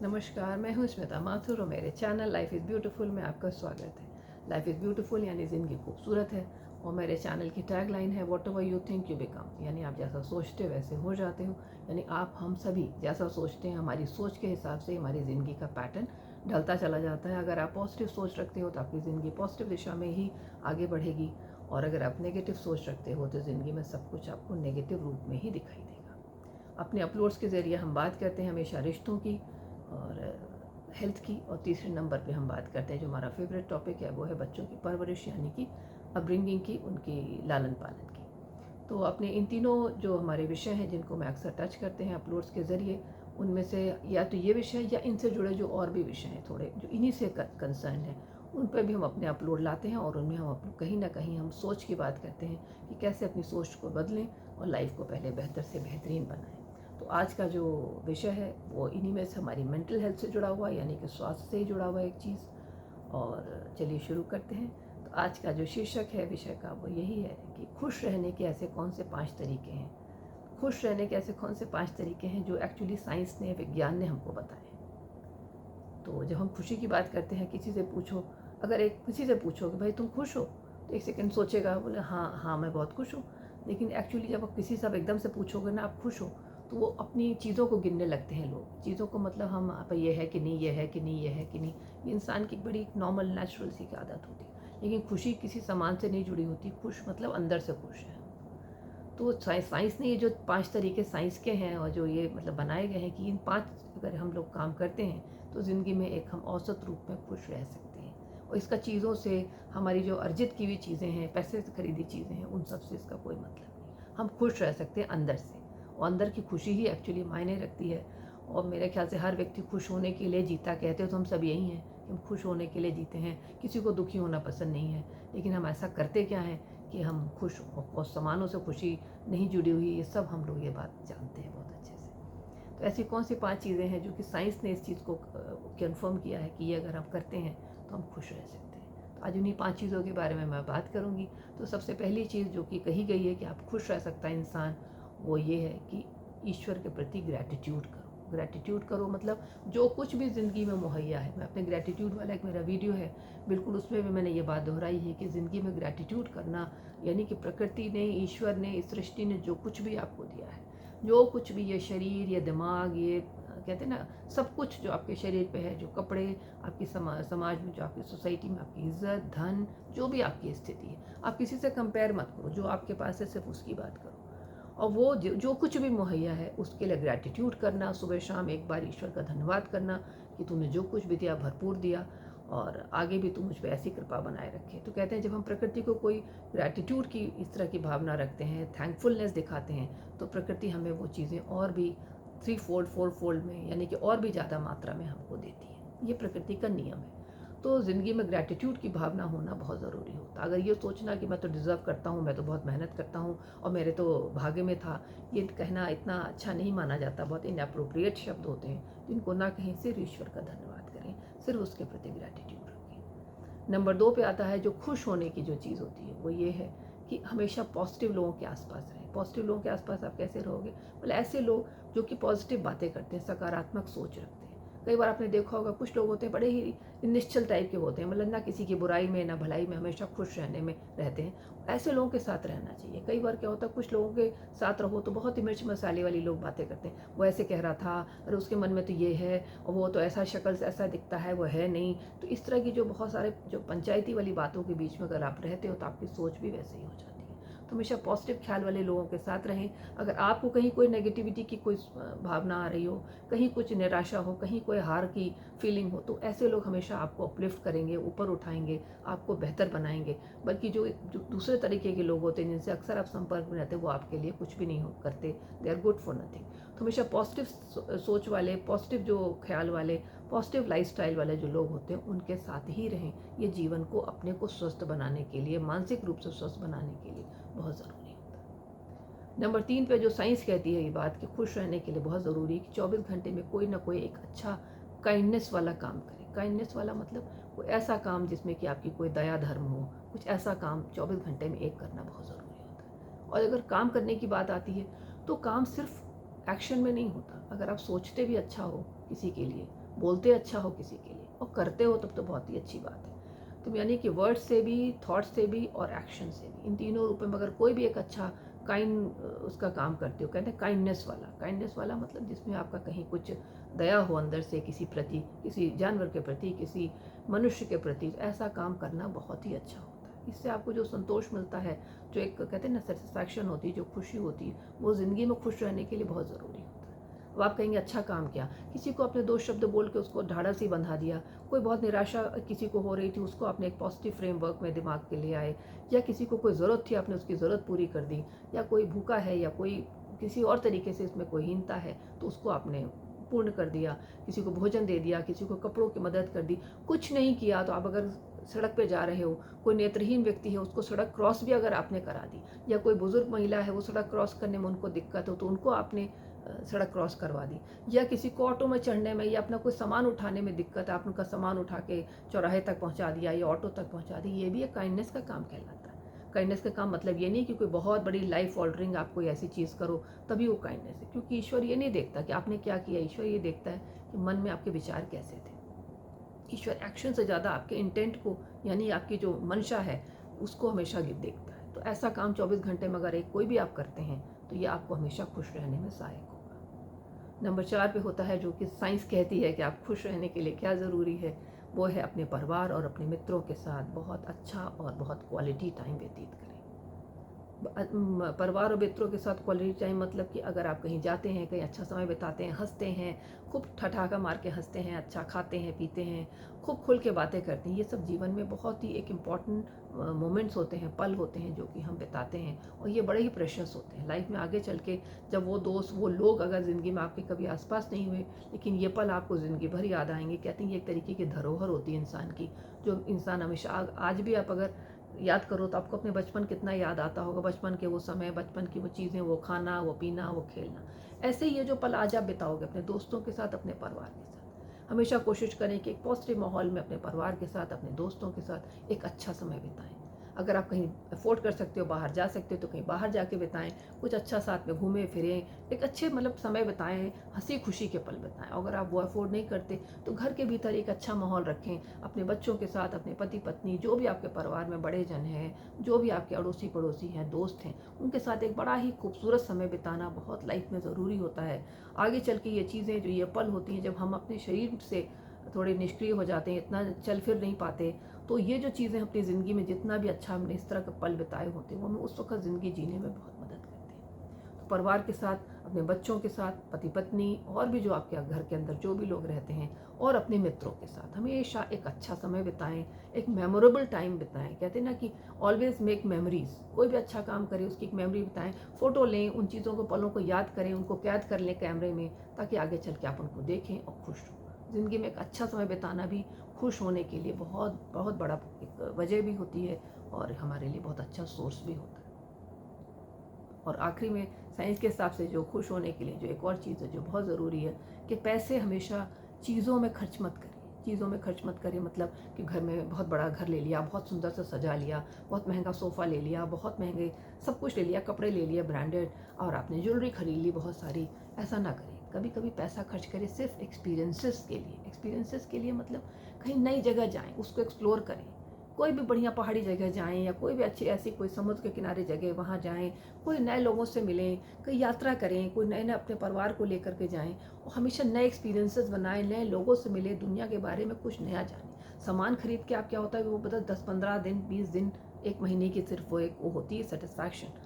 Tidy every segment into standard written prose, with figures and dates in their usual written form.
नमस्कार, मैं हूँ स्मिता माथुर और मेरे चैनल लाइफ इज़ ब्यूटीफुल में आपका स्वागत है। लाइफ इज़ ब्यूटीफुल यानी ज़िंदगी खूबसूरत है और मेरे चैनल की टैगलाइन है what ever you think you become, यानी आप जैसा सोचते हो वैसे हो जाते हो। यानी आप हम सभी जैसा सोचते हैं हमारी सोच के हिसाब से हमारी ज़िंदगी का पैटर्न ढलता चला जाता है। अगर आप पॉजिटिव सोच रखते हो तो आपकी ज़िंदगी पॉजिटिव दिशा में ही आगे बढ़ेगी, और अगर आप नेगेटिव सोच रखते हो तो ज़िंदगी में सब कुछ आपको नेगेटिव रूप में ही दिखाई देगा। अपने अपलोड्स के ज़रिए हम बात करते हैं हमेशा रिश्तों की और हेल्थ की, और तीसरे नंबर पे हम बात करते हैं जो हमारा फेवरेट टॉपिक है वो है बच्चों की परवरिश, यानी कि अपब्रिंगिंग की, उनकी लालन पालन की। तो अपने इन तीनों जो हमारे विषय हैं जिनको मैं अक्सर टच करते हैं अपलोड्स के ज़रिए, उनमें से या तो ये विषय या इनसे जुड़े जो और भी विषय हैं थोड़े जो इन्हीं से कंसर्न हैं, उन पर भी हम अपने अपलोड लाते हैं और उनमें हम कहीं ना कहीं हम सोच की बात करते हैं कि कैसे अपनी सोच को बदलें और लाइफ को पहले बेहतर से बेहतरीन बनाएं। तो आज का जो विषय है वो इन्हीं में से हमारी मेंटल हेल्थ से जुड़ा हुआ है, यानी कि स्वास्थ्य से ही जुड़ा हुआ एक चीज़। और चलिए शुरू करते हैं। तो आज का जो शीर्षक है विषय का वो यही है कि खुश रहने के ऐसे कौन से 5 तरीके हैं। खुश रहने के ऐसे कौन से 5 तरीके हैं जो एक्चुअली साइंस ने, विज्ञान ने हमको बताए। तो जब हम खुशी की बात करते हैं, किसी से पूछो, अगर एक किसी से पूछो कि भाई तुम खुश हो, तो एक सेकंड सोचेगा, बोले हाँ हाँ मैं बहुत खुश हूँ। लेकिन एक्चुअली जब आप किसी से आप एकदम से पूछोगे ना आप खुश हो, तो वो अपनी चीज़ों को गिनने लगते हैं लोग। चीज़ों को मतलब हम आप ये है कि नहीं, ये है कि नहीं, ये है कि नहीं, ये इंसान की बड़ी नॉर्मल नेचुरल सी की आदत होती है। लेकिन खुशी किसी सामान से नहीं जुड़ी होती, खुश मतलब अंदर से खुश है। तो साइंस ने ये जो 5 तरीके साइंस के हैं और जो ये मतलब बनाए गए हैं कि इन 5 अगर हम लोग काम करते हैं तो ज़िंदगी में एक हम औसत रूप में खुश रह सकते हैं। और इसका चीज़ों से, हमारी जो अर्जित की हुई चीज़ें हैं, पैसे से खरीदी चीज़ें हैं, उन सब से इसका कोई मतलब नहीं। हम खुश रह सकते हैं अंदर से, और अंदर की खुशी ही एक्चुअली मायने रखती है। और मेरे ख्याल से हर व्यक्ति खुश होने के लिए जीता, कहते हो तो हम सब यही हैं कि हम खुश होने के लिए जीते हैं, किसी को दुखी होना पसंद नहीं है। लेकिन हम ऐसा करते क्या हैं कि हम खुश, और सामानों से खुशी नहीं जुड़ी हुई, ये सब हम लोग ये बात जानते हैं बहुत अच्छे से। तो ऐसी कौन सी 5 चीज़ें हैं जो कि साइंस ने इस चीज़ को कन्फर्म किया है कि ये अगर हम करते हैं तो हम खुश रह सकते हैं। तो आज उन्हीं 5 चीज़ों के बारे में मैं बात करूँगी। तो सबसे पहली चीज़ जो कि कही गई है कि आप खुश रह सकता है इंसान, वो ये है कि ईश्वर के प्रति ग्रैटिट्यूड करो। ग्रैटिट्यूड करो मतलब जो कुछ भी ज़िंदगी में मुहैया है, मैं अपने ग्रैटिट्यूड वाला एक मेरा वीडियो है, बिल्कुल उसमें भी मैंने ये बात दोहराई है कि ज़िंदगी में ग्रैटिट्यूड करना, यानी कि प्रकृति ने, ईश्वर ने, इस सृष्टि ने जो कुछ भी आपको दिया है, जो कुछ भी, ये शरीर, ये दिमाग, ये कहते हैं ना, सब कुछ जो आपके शरीर पे है, जो कपड़े, आपकी समाज में, जो आपकी सोसाइटी में आपकी इज्जत, धन, जो भी आपकी स्थिति है, आप किसी से कंपेयर मत करो। जो आपके पास है सिर्फ उसकी बात करो, और वो जो कुछ भी मुहैया है उसके लिए ग्रैटिट्यूड करना, सुबह शाम एक बार ईश्वर का धन्यवाद करना कि तूने जो कुछ भी दिया भरपूर दिया, और आगे भी तू मुझ पर ऐसी कृपा बनाए रखे। तो कहते हैं जब हम प्रकृति को कोई ग्रैटिट्यूड की इस तरह की भावना रखते हैं, थैंकफुलनेस दिखाते हैं, तो प्रकृति हमें वो चीज़ें और भी 3 फोल्ड 4 फोल्ड में, यानी कि और भी ज़्यादा मात्रा में हमको देती है। ये प्रकृति का नियम है। तो ज़िंदगी में ग्रैटिट्यूड की भावना होना बहुत ज़रूरी होता है। अगर ये सोचना कि मैं तो डिज़र्व करता हूँ, मैं तो बहुत मेहनत करता हूँ और मेरे तो भाग्य में था, ये कहना इतना अच्छा नहीं माना जाता। बहुत इनएप्रोप्रिएट शब्द होते हैं जिनको ना कहीं, सिर्फ ईश्वर का धन्यवाद करें, सिर्फ उसके प्रति ग्रैटिट्यूड रखें। नंबर 2 पे आता है जो खुश होने की जो चीज़ होती है, वो ये है कि हमेशा पॉजिटिव लोगों के आसपास रहें। पॉजिटिव लोगों के आसपास आप कैसे रहोगे? मतलब ऐसे लोग जो कि पॉजिटिव बातें करते हैं, सकारात्मक सोच रखते हैं। कई बार आपने देखा होगा कुछ लोग होते हैं बड़े ही निश्चल टाइप के होते हैं, मतलब ना किसी की बुराई में ना भलाई में, हमेशा खुश रहने में रहते हैं। ऐसे लोगों के साथ रहना चाहिए। कई बार क्या होता है, कुछ लोगों के साथ रहो तो बहुत ही मिर्च मसाले वाली लोग बातें करते हैं, वो ऐसे कह रहा था, अरे उसके मन में तो ये है, और वो तो ऐसा शक्ल से ऐसा दिखता है, वो है नहीं। तो इस तरह की जो बहुत सारे जो पंचायती वाली बातों के बीच में अगर आप रहते हो तो आपकी सोच भी वैसे ही हो जाती है। तो हमेशा पॉजिटिव ख्याल वाले लोगों के साथ रहें। अगर आपको कहीं कोई नेगेटिविटी की कोई भावना आ रही हो, कहीं कुछ निराशा हो, कहीं कोई हार की फीलिंग हो, तो ऐसे लोग हमेशा आपको अपलिफ्ट करेंगे, ऊपर उठाएंगे, आपको बेहतर बनाएंगे। बल्कि जो दूसरे तरीके के लोग होते हैं जिनसे अक्सर आप संपर्क में रहते हैं, वो आपके लिए कुछ भी नहीं करते, they are good for nothing. तो हमेशा पॉजिटिव सोच वाले, पॉजिटिव जो ख्याल वाले, पॉजिटिव लाइफस्टाइल वाले जो लोग होते हैं उनके साथ ही रहें। ये जीवन को, अपने को स्वस्थ बनाने के लिए, मानसिक रूप से स्वस्थ बनाने के लिए बहुत ज़रूरी होता है। नंबर 3 पे जो साइंस कहती है ये बात कि खुश रहने के लिए बहुत ज़रूरी है कि 24 घंटे में कोई ना कोई एक अच्छा काइंडनेस वाला काम करें। काइंडनेस वाला मतलब कोई ऐसा काम जिसमें कि आपकी कोई दया धर्म हो, कुछ ऐसा काम 24 घंटे में एक करना बहुत ज़रूरी होता है। और अगर काम करने की बात आती है तो काम सिर्फ एक्शन में नहीं होता। अगर आप सोचते भी अच्छा हो किसी के लिए, बोलते अच्छा हो किसी के लिए और करते हो तब तो बहुत ही अच्छी बात है। तो यानी कि वर्ड से भी, थॉट से भी और एक्शन से भी, इन तीनों रूपों में अगर कोई भी एक अच्छा काइंड उसका काम करते हो, कहते हैं काइंडनेस वाला मतलब जिसमें आपका कहीं कुछ दया हो अंदर से किसी प्रति, किसी जानवर के प्रति, किसी मनुष्य के प्रति, ऐसा काम करना बहुत ही अच्छा होता है। इससे आपको जो संतोष मिलता है, जो एक कहते हैं ना सेटिस्फैक्शन होती है, जो खुशी होती है, वो ज़िंदगी में खुश रहने के लिए बहुत ज़रूरी होता है। अब आप कहेंगे अच्छा काम किया, किसी को अपने 2 शब्द बोल के उसको ढाढ़स ही बंधा दिया, कोई बहुत निराशा किसी को हो रही थी, उसको आपने एक पॉजिटिव फ्रेमवर्क में दिमाग के ले आए, या किसी को कोई ज़रूरत थी आपने उसकी ज़रूरत पूरी कर दी, या कोई भूखा है या कोई किसी और तरीके से इसमें कोई हीनता है तो उसको आपने पूर्ण कर दिया, किसी को भोजन दे दिया, किसी को कपड़ों की मदद कर दी। कुछ नहीं किया तो आप अगर सड़क पे जा रहे हो, कोई नेत्रहीन व्यक्ति है उसको सड़क क्रॉस भी अगर आपने करा दी, या कोई बुजुर्ग महिला है वो सड़क क्रॉस करने में उनको दिक्कत हो तो उनको आपने सड़क क्रॉस करवा दी, या किसी को ऑटो में चढ़ने में या अपना कोई सामान उठाने में दिक्कत है, आपने उनका सामान उठा के चौराहे तक पहुंचा दिया या ऑटो तक पहुंचा दी, ये भी एक काइंडनेस का काम कहलाता है। काइंडनेस का काम मतलब ये नहीं कि कोई बहुत बड़ी लाइफ ऑल्टरिंग आप कोई ऐसी चीज़ करो तभी वो काइंडनेस है, क्योंकि ईश्वर ये नहीं देखता कि आपने क्या किया, ईश्वर ये देखता है कि मन में आपके विचार कैसे थे। ईश्वर एक्शन से ज़्यादा आपके इंटेंट को, यानी आपकी जो मंशा है उसको हमेशा देखता है। तो ऐसा काम 24 घंटे में अगर एक कोई भी आप करते हैं तो ये आपको हमेशा खुश रहने में सहायक होगा। नंबर 4 पे होता है जो कि साइंस कहती है कि आप खुश रहने के लिए क्या ज़रूरी है, वो है अपने परिवार और अपने मित्रों के साथ बहुत अच्छा और बहुत क्वालिटी टाइम व्यतीत करें। परिवार और मित्रों के साथ क्वालिटी टाइम मतलब कि अगर आप कहीं जाते हैं, कहीं अच्छा समय बिताते हैं, हंसते हैं, खूब ठठाका मार के हंसते हैं, अच्छा खाते हैं, पीते हैं, खूब खुल के बातें करते हैं, ये सब जीवन में बहुत ही एक इम्पॉर्टेंट मोमेंट्स होते हैं, पल होते हैं जो कि हम बिताते हैं, और ये बड़े ही प्रेशियस होते हैं लाइफ में आगे चल के। जब वो दोस्त, वो लोग अगर ज़िंदगी में आपके कभी आसपास नहीं हुए, लेकिन ये पल आपको ज़िंदगी भर याद आएंगे। कहते हैं ये एक तरीके की धरोहर होती है इंसान की, जो इंसान हमेशा आज भी आप अगर याद करो तो आपको अपने बचपन कितना याद आता होगा, बचपन के वो समय, बचपन की वो चीज़ें, वो खाना, वो पीना, वो खेलना। ऐसे ही ये जो पल आज आप बिताओगे अपने दोस्तों के साथ, अपने परिवार के साथ, हमेशा कोशिश करें कि एक पॉजिटिव माहौल में अपने परिवार के साथ, अपने दोस्तों के साथ एक अच्छा समय बिताएं। अगर आप कहीं अफोर्ड कर सकते हो, बाहर जा सकते हो तो कहीं बाहर जाके बिताएं, कुछ अच्छा साथ में घूमें फिरें, एक अच्छे मतलब समय बिताएं, हंसी खुशी के पल बिताएं। अगर आप वो अफोर्ड नहीं करते तो घर के भीतर एक अच्छा माहौल रखें, अपने बच्चों के साथ, अपने पति पत्नी, जो भी आपके परिवार में बड़े जन हैं, जो भी आपके अड़ोसी पड़ोसी हैं, दोस्त हैं, उनके साथ एक बड़ा ही खूबसूरत समय बिताना बहुत लाइफ में ज़रूरी होता है। आगे चल के ये चीज़ें, जो ये पल होती हैं, जब हम अपने शरीर से थोड़े निष्क्रिय हो जाते हैं, इतना चल फिर नहीं पाते, तो ये जो चीज़ें अपनी ज़िंदगी में जितना भी अच्छा हमने इस तरह के पल बिताए होते हैं, वो हमें उस वक्त ज़िंदगी जीने में बहुत मदद करते हैं। तो परिवार के साथ, अपने बच्चों के साथ, पति पत्नी और भी जो आपके घर के अंदर जो भी लोग रहते हैं, और अपने मित्रों के साथ हमेशा एक अच्छा समय बिताएं, एक मेमोरेबल टाइम बिताएं। कहते हैं ना कि ऑलवेज मेक मेमोरीज, कोई भी अच्छा काम करें उसकी एक मेमोरी बिताएं, फ़ोटो लें, उन चीज़ों को, पलों को याद करें, उनको कैद कर लें कैमरे में, ताकि आगे चल के आप उनको देखें और खुश हों। ज़िंदगी में एक अच्छा समय बिताना भी खुश होने के लिए बहुत बहुत बड़ा एक वजह भी होती है, और हमारे लिए बहुत अच्छा सोर्स भी होता है। और आखिरी में साइंस के हिसाब से जो खुश होने के लिए जो एक और चीज़ है जो बहुत ज़रूरी है, कि पैसे हमेशा चीज़ों में खर्च मत करिए। चीज़ों में खर्च मत करिए मतलब कि घर में बहुत बड़ा घर ले लिया, बहुत सुंदर से सजा लिया, बहुत महंगा सोफ़ा ले लिया, बहुत महंगे सब कुछ ले लिया, कपड़े ले लिए ब्रांडेड, और आपने ज्वेलरी खरीद ली बहुत सारी। ऐसा ना करें। कभी कभी पैसा खर्च करें सिर्फ एक्सपीरियंसेस के लिए। एक्सपीरियंसेस के लिए मतलब कहीं नई जगह जाएं, उसको एक्सप्लोर करें, कोई भी बढ़िया पहाड़ी जगह जाएं, या कोई भी अच्छी ऐसी कोई समुद्र के किनारे जगह वहाँ जाएं, कोई नए लोगों से मिलें, कोई यात्रा करें, कोई नए नए अपने परिवार को लेकर के जाएं, और हमेशा नए एक्सपीरियंसेस बनाएं, नए लोगों से मिलें, दुनिया के बारे में कुछ नया जानें। सामान खरीद के आप क्या होता है वो बता 10-15 दिन, 20 दिन, 1 महीने की सिर्फ वो एक वो होती है सेटिस्फैक्शन,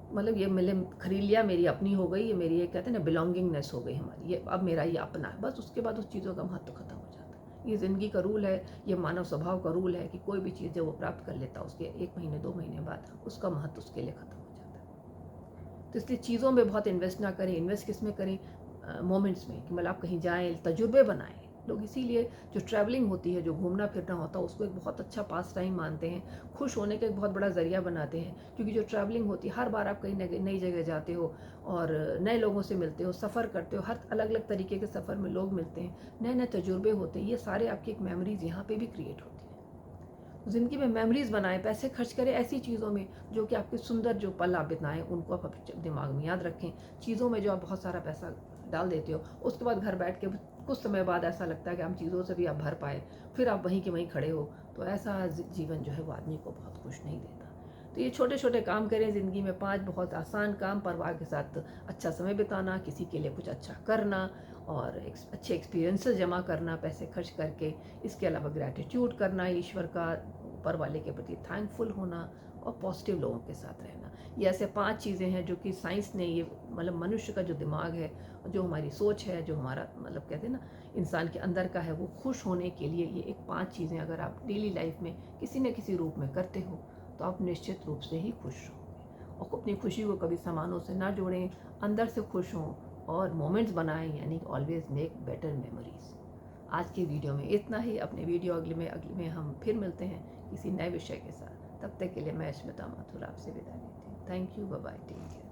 मतलब ये मैंने खरीद लिया, मेरी अपनी हो गई, ये मेरी, ये कहते हैं ना बिलोंगिंगनेस हो गई हमारी, ये अब मेरा ये अपना है, बस उसके बाद उस चीज़ों का महत्व खत्म हो जाता है। ये ज़िंदगी का रूल है, ये मानव स्वभाव का रूल है कि कोई भी चीज़ जब वो प्राप्त कर लेता है उसके 1 महीने 2 महीने बाद उसका महत्व उसके लिए ख़त्म हो जाता है। तो इसलिए चीज़ों में बहुत इन्वेस्ट ना करें। इन्वेस्ट किस में करें? मोमेंट्स में, कि मतलब आप कहीं जाएँ, तजुर्बे बनाएँ। लोग इसीलिए जो ट्रैवलिंग होती है, जो घूमना फिरना होता है, उसको एक बहुत अच्छा पास टाइम मानते हैं, खुश होने का एक बहुत बड़ा ज़रिया बनाते हैं। क्योंकि जो ट्रैवलिंग होती है, हर बार आप कहीं नई जगह जाते हो और नए लोगों से मिलते हो, सफ़र करते हो, हर अलग अलग तरीके के सफ़र में लोग मिलते हैं, नए नए तजुर्बे होते हैं, ये सारे आपकी एक मेमोरीज़ यहाँ पे भी क्रिएट होती हैं। ज़िंदगी में मेमोरीज़ बनाएं, पैसे खर्च करें ऐसी चीज़ों में जो कि आपके सुंदर जो पल आप बिताएं उनको आप अपने दिमाग में याद रखें। चीज़ों में जो आप बहुत सारा पैसा डाल देते हो, उसके बाद घर बैठ के कुछ समय बाद ऐसा लगता है कि हम चीज़ों से भी आप भर पाए, फिर आप वहीं के वहीं खड़े हो, तो ऐसा जीवन जो है वो आदमी को बहुत खुश नहीं देता। तो ये छोटे छोटे काम करें ज़िंदगी में, 5 बहुत आसान काम, परिवार के साथ अच्छा समय बिताना, किसी के लिए कुछ अच्छा करना और अच्छे एक्सपीरियंसेस जमा करना पैसे खर्च करके। इसके अलावा ग्रैटिट्यूड करना, ईश्वर का, ऊपर वाले के प्रति थैंकफुल होना और पॉजिटिव लोगों के साथ रहना। ये ऐसे 5 चीज़ें हैं जो कि साइंस ने, ये मतलब मनुष्य का जो दिमाग है, जो हमारी सोच है, जो हमारा मतलब कहते हैं ना इंसान के अंदर का है, वो खुश होने के लिए ये एक 5 चीज़ें अगर आप डेली लाइफ में किसी न किसी रूप में करते हो तो आप निश्चित रूप से ही खुश होंगे। और अपनी खुशी को कभी सामानों से ना जोड़ें, अंदर से खुश हों और मोमेंट्स बनाएं, यानी ऑलवेज मेक बेटर मेमोरीज। आज की वीडियो में इतना ही। अपने वीडियो अगले में हम फिर मिलते हैं किसी नए विषय के साथ। तब तक के लिए मैं स्मिता माथुर आपसे विदा लेती हूँ। Thank you, bye bye, take care.